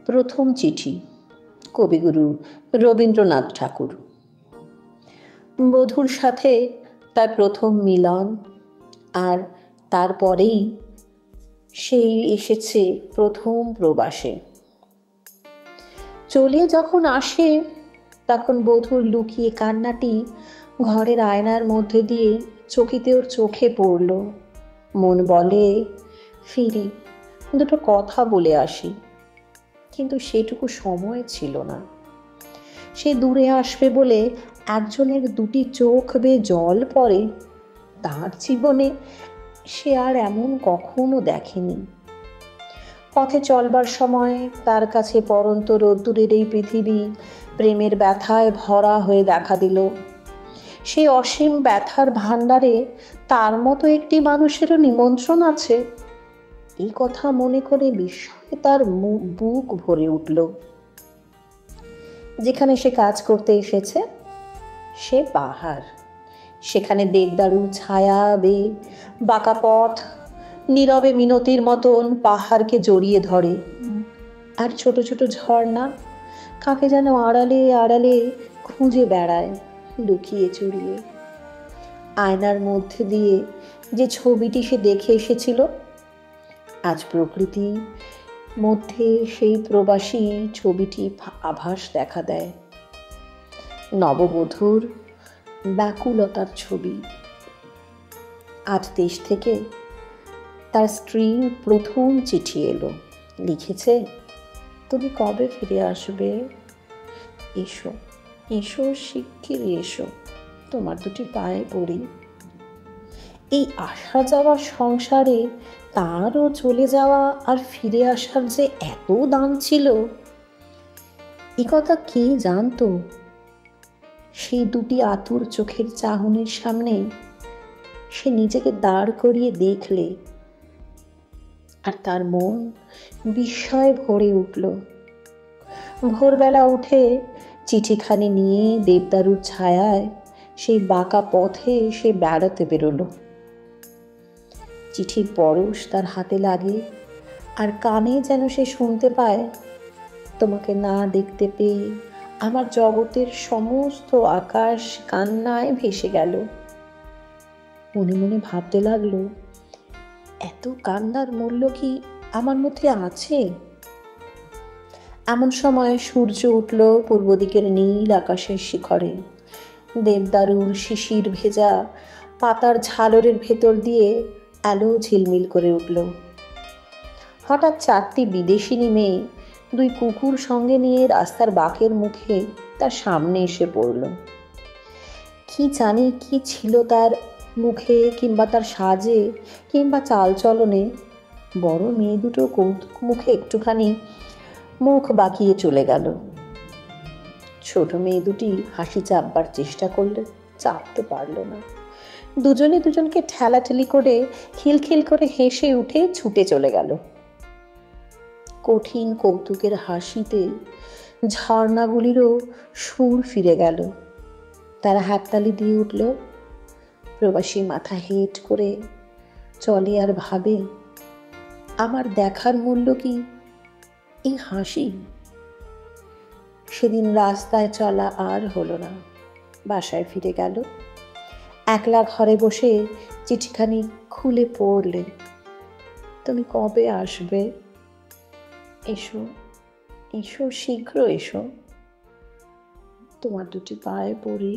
প্রথম চিঠি, কবিগুরু রবীন্দ্রনাথ ঠাকুর। বধূর সাথে তার প্রথম মিলন, আর তারপরেই সেই এসেছে প্রথম প্রবাসে। চলে যখন আসে তখন বধূর লুকিয়ে কান্নাটি ঘরের আয়নার মধ্যে দিয়ে চকিতে ওর চোখে পড়ল। মন বলে, ফিরি, দুটো কথা বলে আসি, কিন্তু সেটুকু সময় ছিল না। সে দূরে আসবে বলে একজনের দুটি চোখ বেয়ে জল পড়ে, তার জীবনে সে আর এমন কখনো দেখেনি। পথে চলবার সময় তার কাছে পরন্ত রোদ্দুরের এই পৃথিবী প্রেমের ব্যথায় ভরা হয়ে দেখা দিল। সেই অসীম ব্যথার ভাণ্ডারে তার মতো একটি মানুষেরও নিমন্ত্রণ আছে, এই কথা মনে করে বিস্ময়ে তার বুক ভরে উঠল। যেখানে সে কাজ করতে এসেছে সে পাহাড়, সেখানে দেবদারুর ছায়া বেয়ে বাঁকা পথ নীরবে মিনতির মতন পাহাড়কে জড়িয়ে ধরে, আর ছোট ছোট ঝর্ণা কাকে যেন আড়ালে আড়ালে খুঁজে বেড়ায় লুকিয়ে চুরিয়ে। আয়নার মধ্যে দিয়ে যে ছবিটি সে দেখে এসেছিল, আজ প্রকৃতির মধ্যে সেই প্রবাসী ছবিটি আভাস দেখা দেয়। নববধূর ব্যাকুলতার ছবি। আজ দেশ থেকে তার স্ত্রীর প্রথম চিঠি এলো। লিখেছে, তুমি কবে ফিরে আসবে? এসো এসো, শিগগিরই এসো, তোমার দুটি পায়ে পড়ি। এই আসা যাওয়া সংসারে তারও চলে যাওয়া আর ফিরে আসার যে এত দাম ছিল, এ কথা কে জানতো? সেই দুটি আতুর চোখের চাহনির সামনে সে নিজেকে দাঁড় করিয়ে দেখলে, আর তার মন বিস্ময়ে ভরে উঠল। ভোরবেলা উঠে চিঠিখানি নিয়ে দেবদারুর ছায়ায় সেই বাঁকা পথে সে বেড়াতে বেরোলো। চিঠির পরশ তার হাতে লাগে, আর কানে যেন সে শুনতে পায়, তোমাকে না দেখতে পেয়ে আমার জগতের সমস্ত আকাশ কান্নায় ভেসে গেল। মনে মনে ভাবতে লাগলো, এত কান্নার মূল্য কি আমার মধ্যে আছে? এমন সময় সূর্য উঠল পূর্ব দিকের নীল আকাশের শিখরে। দেবদারুর শিশির ভেজা পাতার ঝালরের ভেতর দিয়ে আলো ঝিলমিল করে উঠল। হঠাৎ চারটি বিদেশিনী মেয়ে দুই কুকুর সঙ্গে নিয়ে রাস্তার বাঁকের মুখে তার সামনে এসে পড়ল। কি জানি কি ছিল তার মুখে, কিংবা তার সাজে, কিংবা চালচলনে। বড় মেয়ে দুটো কৌতুক মুখে একটুখানি মুখ বাঁকিয়ে চলে গেল। ছোট মেয়ে দুটি হাসি চাপবার চেষ্টা করলে, চাপতে পারল না। দুজনে দুজনকে ঠেলাঠেলি করে খিলখিল করে হেসে উঠে ছুটে চলে গেল। কঠিন কৌতুকের হাসিতে ঝর্ণাগুলিরও সুর ফিরে গেল। তারা হাততালি দিয়ে উঠল। প্রবাসী মাথা হেঁট করে চলে আর ভাবে, আমার দেখার মূল্য কি এই হাসি? সেদিন রাস্তায় চলা আর হলো না। বাসায় ফিরে গেল। একলা ঘরে বসে চিঠিখানি খুলে পড়লে, তুমি কবে আসবে? এসো এসো, শীঘ্র এসো, তোমার দুটি পায়ে পড়ি।